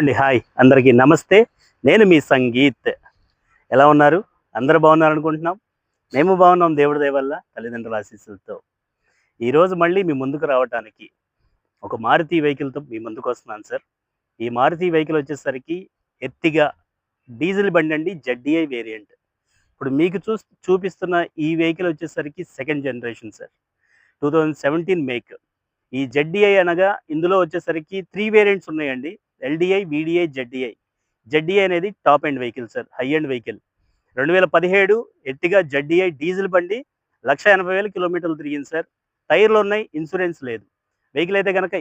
అండి. హాయ్ అందరికీ నమస్తే. నేను మీ సంగీత్. ఎలా ఉన్నారు? అందరూ బాగున్నారు అనుకుంటున్నాం. మేము బాగున్నాం దేవుడి దయ వల్ల, తల్లిదండ్రుల ఆశీస్సులతో. ఈరోజు మళ్ళీ మీ ముందుకు రావటానికి ఒక మారుతి వెహికల్‌తో మీ ముందుకొస్తున్నాను సార్. ఈ మారుతి వెహికల్ వచ్చేసరికి ఎర్టిగా డీజిల్ బండండి. ZDI variant. ఇప్పుడు మీకు చూపిస్తున్న ఈ వెహికల్ వచ్చేసరికి సెకండ్ జనరేషన్ సార్. 2017 మేక్. ఈ జెడ్‌డీఐ అనగా ఇందులో వచ్చేసరికి 3 వేరియంట్స్ ఉన్నాయండి. LDI, VDI, ZDI. జెడ్‌డీఐ అనేది top end vehicle sir. High end vehicle. 2017 Ertiga ZDI diesel బండి. 1,80,000 కిలోమీటర్లు తిరిగింది సార్. టైర్‌లున్నాయి, ఇన్సూరెన్స్ లేదు. వెహికల్ అయితే గనక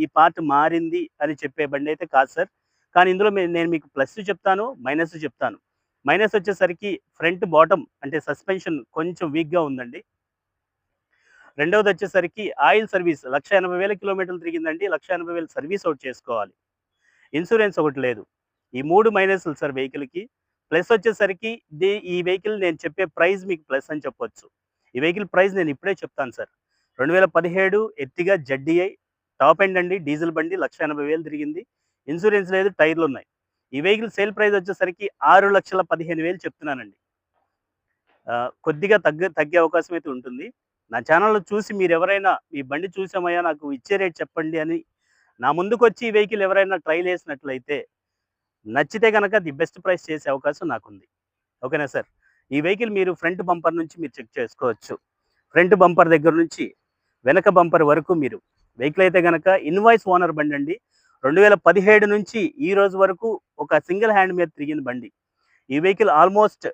ఈ పార్ట్ మారింది అని చెప్పే బండయితే కాదు సార్. కానీ ఇందులో నేను మీకు ప్లస్ చెప్తాను, మైనస్ చెప్తాను. మైనస్ వచ్చేసరికి ఫ్రంట్ బాటమ్ అంటే సస్పెన్షన్ కొంచెం వీక్‌గా ఉందండి. రెండవదొచ్చేసరికి ఆయిల్ సర్వీస్ 1,80,000 కిలోమీటర్లు తిరిగిందండి. 1,80,000 సర్వీస్ ఒకటి చేసుకోవాలి. ఇన్సూరెన్స్ ఒకటి లేదు. ఈ 3 మైనస్‌లు సార్ వెహికల్‌కి. ప్లస్ వచ్చేసరికి ఈ వెహికల్ నేను చెప్పే ప్రైస్ మీకు ప్లస్ అని చెప్పొచ్చు. ఈ వెహికల్ ప్రైస్ నేను ఇప్పుడే చెప్తాను sir. 2017 Ertiga ZDi top end అండి. డీజిల్ బండి 1,80,000 తిరిగింది. ఇన్సూరెన్స్ లేదు, టైర్‌లున్నాయి. ఈ వెహికల్ సేల్ ప్రైస్ వచ్చేసరికి 6,15,000 చెప్తున్నానండి. కొద్దిగా తగ్గే అవకాశం అయితే ఉంటుంది. నా ఛానెల్‌లో చూసి మీరెవరైనా ఈ బండి చూసామయ్యా నాకు ఇచ్చే రేట్ చెప్పండి అని నా ముందుకొచ్చి ఈ వెహికల్ ఎవరైనా ట్రైల్ ఏసినట్లయితే నచ్చితే గనక ది బెస్ట్ ప్రైస్ చేసే అవకాశం నాకుంది. ఓకేనా సార్? ఈ వెహికల్ మీరు ఫ్రంట్ బంపర్ నుంచి మీరు చెక్ చేసుకోవచ్చు. ఫ్రంట్ బంపర్ దగ్గర నుంచి వెనక బంపర్ వరకు మీరు వెహికల్ అయితే గనక ఇన్వాయిస్ ఓనర్ బండండి. 2017 నుంచి ఈ రోజు వరకు ఒక సింగిల్ హ్యాండ్ మీద తిరిగిన బండి. ఈ వెహికల్ ఆల్మోస్ట్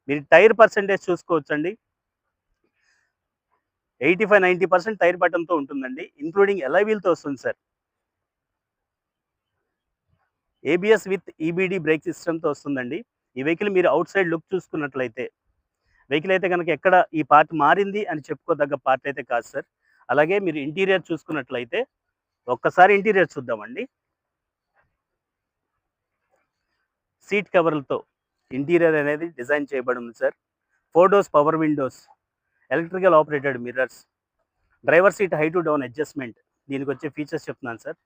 మీరు టైర్ పర్సెంటేజ్ చూసుకోవచ్చండి. 85-90% టైర్ బటన్‌తో ఉంటుందండి. ఇంక్లూడింగ్ అలాయ్ వీల్‌తో వస్తుంది sir. ABS with EBD break సిస్టమ్‌తో వస్తుందండి. ఈ వెహికల్ మీరు ఔట్ సైడ్ లుక్ చూసుకున్నట్లయితే వెహికల్ అయితే గనక ఎక్కడ ఈ పార్ట్ మారింది అని చెప్పుకోదగ్గ పార్ట్ అయితే కాదు సార్. అలాగే మీరు ఇంటీరియర్ చూసుకున్నట్లయితే ఒక్కసారి ఇంటీరియర్ చూద్దామండి. సీట్ కవర్లతో ఇంటీరియర్ అనేది డిజైన్ చేయబడి ఉంది sir. 4 doors power windows, electrical operated mirrors, driver seat high to down adjustment. దీనికొచ్చే ఫీచర్స్ చెప్తున్నాను sir.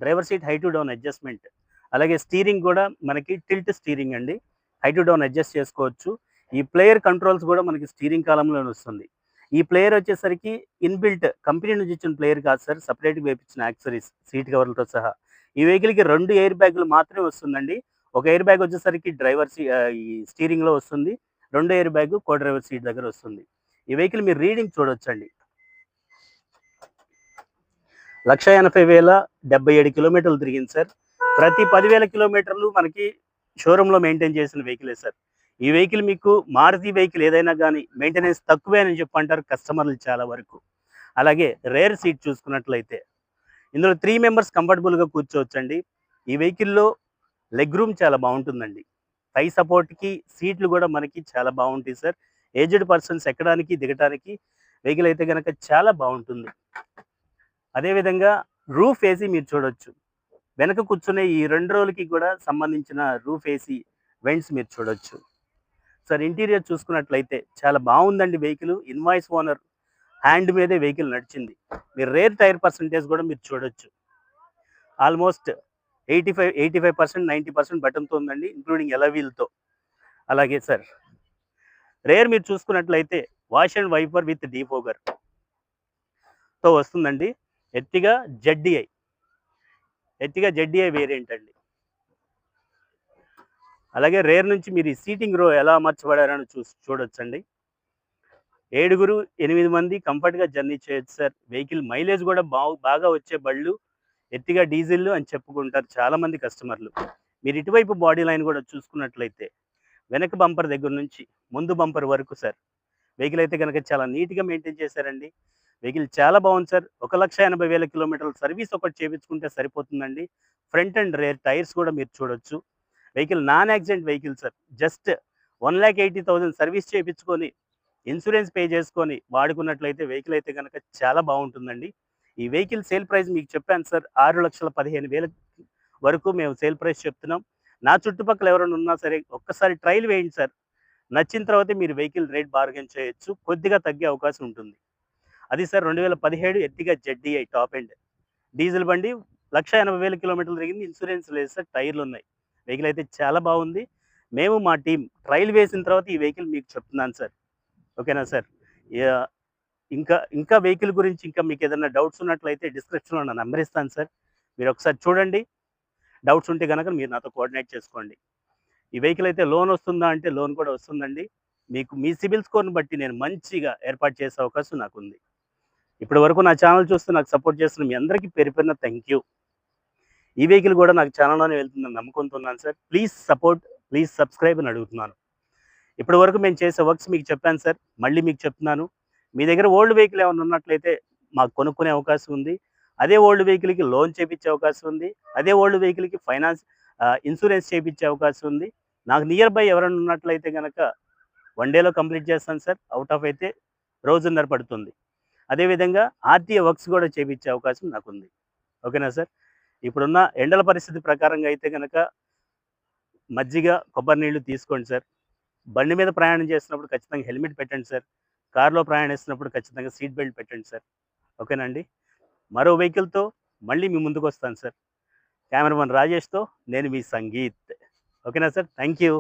Driver seat high to down adjustment. అలాగే స్టీరింగ్ కూడా మనకి టిల్ట్ స్టీరింగ్ అండి. హై టు డౌన్ అడ్జస్ట్ చేసుకోవచ్చు. ఈ ప్లేయర్ కంట్రోల్స్ కూడా మనకి స్టీరింగ్ కాలమ్‌లోనే వస్తుంది. ఈ ప్లేయర్ వచ్చేసరికి ఇన్‌బిల్ట్ కంపెనీ నుంచి ఇచ్చిన ప్లేయర్ కాదు సార్. సెపరేట్‌గా వేపించిన యాక్సెసరీస్ సీట్ కవర్లతో సహా. ఈ వెహికల్‌కి 2 ఎయిర్ బ్యాగులు మాత్రమే వస్తుందండి. ఒక ఎయిర్ బ్యాగ్ వచ్చేసరికి ఈ స్టీరింగ్‌లో వస్తుంది. 2 ఎయిర్ బ్యాగ్ కో డ్రైవర్ సీట్ దగ్గర వస్తుంది. ఈ వెహికల్ మీరు రీడింగ్ చూడొచ్చండి. 1,80,077 కిలోమీటర్లు తిరిగింది సార్. ప్రతి 10,000 కిలోమీటర్లు మనకి షోరూమ్‌లో మెయింటైన్ చేసిన వెహికలే సార్. ఈ వెహికల్ మీకు మారుతి వెహికల్ ఏదైనా గానీ మెయింటెనెన్స్ తక్కువే అని చెప్పంటారు కస్టమర్లు చాలా వరకు. అలాగే రేర్ సీట్ చూసుకున్నట్లయితే ఇందులో 3 మెంబర్స్ కంఫర్టబుల్‌గా కూర్చోవచ్చండి. ఈ వెహికల్‌లో లెగ్ రూమ్ చాలా బావుంటుందండి. థై సపోర్ట్‌కి సీట్లు గూడా మనకి చాలా బావుంటాయి సార్. ఏజ్డ్ పర్సన్స్ ఎక్కడానికి, దిగటానికి వెహికల్ అయితే గనక చాలా బావుంటుంది. అదేవిధంగా రూఫ్ ఏసీ మీరు చూడొచ్చు. వెనక కూర్చునే ఈ 2 రోలకి కూడా సంబంధించిన రూఫ్ ఏసీ వెంట్స్ మీరు చూడొచ్చు. సార్ ఇంటీరియర్ చూసుకున్నట్లయితే చాలా బావుందండి వెహికల్. ఇన్వాయిస్ ఓనర్ హ్యాండ్ మీదే వెహికల్ నడిచింది. మీరు రేర్ టైర్ పర్సెంటేజ్ కూడా మీరు చూడొచ్చు. ఆల్మోస్ట్ 85% 90% బటన్‌తో ఉందండి. ఇంక్లూడింగ్ అలాయ్ వీల్‌తో. అలాగే సార్ రేర్ మీరు చూసుకున్నట్లయితే వాష్ అండ్ వైపర్ విత్ డీఫోగర్‌తో వస్తుందండి. Ertiga ZDi. Ertiga ZDi variant అండి. అలాగే రేర్ నుంచి మీరు ఈ సీటింగ్ రో ఎలా అమర్చబడారని చూడొచ్చండి. 7, 8 మంది కంఫర్ట్‌గా జర్నీ చేయొచ్చు సార్. వెహికల్ మైలేజ్ కూడా బాగా వచ్చే బళ్ళు ఎర్టిగా డీజిల్ అని చెప్పుకుంటారు చాలామంది కస్టమర్లు. మీరు ఇటువైపు బాడీ లైన్ కూడా చూసుకున్నట్లయితే వెనక బంపర్ దగ్గర నుంచి ముందు బంపర్ వరకు సార్ వెహికల్ అయితే గనక చాలా నీట్‌గా మెయింటైన్ చేశారండి. వెహికల్ చాలా బాగుంది సార్. 1,80,000 కిలోమీటర్ల సర్వీస్ ఒకటి చేపించుకుంటే సరిపోతుందండి. ఫ్రంట్ అండ్ రేర్ టైర్స్ కూడా మీరు చూడొచ్చు. Vehicle non accident vehicle sir. Just 1,80,000 service చేపించుకొని, ఇన్సూరెన్స్ పే చేసుకొని వాడుకున్నట్లయితే వెహికల్ అయితే గనక చాలా బాగుంటుందండి. ఈ వెహికల్ సేల్ ప్రైస్ మీకు చెప్పాను సార్. 6,15,000 వరకు మేము సేల్ ప్రైస్ చెప్తున్నాం. నా చుట్టుపక్కల ఎవరైనా ఉన్నా సరే ఒక్కసారి ట్రైల్ వేయండి సార్. నచ్చిన తర్వాతే మీరు వెహికల్ రేట్ బార్గెయిన్ చేయొచ్చు. కొద్దిగా తగ్గే అవకాశం ఉంటుంది. అది sir 2017 Ertiga ZDi top end. Diesel బండి 1,80,000 కిలోమీటర్లు తిరిగింది. ఇన్సూరెన్స్ లేదు సార్. టైర్లు ఉన్నాయి. వెహికల్ అయితే చాలా బాగుంది. మేము మా టీమ్ ట్రయల్ వేసిన తర్వాత ఈ వెహికల్ మీకు చెప్తున్నాను సార్. ఓకేనా సార్? యాహ్! ఇంకా వెహికల్ గురించి ఇంకా మీకు ఏదైనా డౌట్స్ ఉన్నట్లయితే డిస్క్రిప్షన్‌లో నా నంబర్ ఇస్తాను సార్. మీరు ఒకసారి చూడండి. డౌట్స్ ఉంటే గనక మీరు నాతో కోఆర్డినేట్ చేసుకోండి. ఈ వెహికల్ అయితే లోన్ వస్తుందా అంటే లోన్ కూడా వస్తుందండి. మీకు మీ సిబిల్ స్కోర్‌ని బట్టి నేను మంచిగా ఏర్పాటు చేసే అవకాశం నాకుంది. ఇప్పటి వరకు నా ఛానల్ చూస్తూ నాకు సపోర్ట్ చేస్తున్న మీ అందరికీ పేరు పేరున థాంక్ యూ. ఈ వెహికల్ కూడా నాకు ఛానల్‌లోనే వెళ్తుందని నమ్మకంతో ఉన్నాను sir. Please support, please subscribe అని అడుగుతున్నాను. ఇప్పటి వరకు మేము చేసే వర్క్స్ మీకు చెప్పాను సార్. మళ్ళీ మీకు చెప్తున్నాను. మీ దగ్గర ఓల్డ్ వెహికల్ ఏమన్నా ఉన్నట్లయితే మాకు కొనుక్కునే అవకాశం ఉంది. అదే ఓల్డ్ వెహికల్‌కి లోన్ చేపిచ్చే అవకాశం ఉంది. అదే ఓల్డ్ వెహికల్‌కి ఇన్సూరెన్స్ చేపిచ్చే అవకాశం ఉంది. నాకు నియర్ బై ఎవరైనా ఉన్నట్లయితే గనక 1 డేలో కంప్లీట్ చేస్తాను సార్. ఔట్ ఆఫ్ అయితే రోజున్నర పడుతుంది. అదేవిధంగా ఆర్‌టీఏ వర్క్స్ కూడా చేపిచ్చే అవకాశం నాకుంది. ఓకేనా సార్? ఇప్పుడున్న ఎండల పరిస్థితి ప్రకారంగా అయితే గనక మజ్జిగ, కొబ్బరి నీళ్లు తీసుకోండి సార్. బండి మీద ప్రయాణం చేస్తున్నప్పుడు ఖచ్చితంగా హెల్మెట్ పెట్టండి సార్. కార్‌లో ప్రయాణిస్తున్నప్పుడు ఖచ్చితంగా సీట్ బెల్ట్ పెట్టండి సార్. ఓకేనా అండి? మరో వెహికల్‌తో మళ్ళీ మీ ముందుకొస్తాను సార్. కెమెరామన్ రాజేష్‌తో నేను మీ సంగీత్. ఓకేనా సార్? Thank you.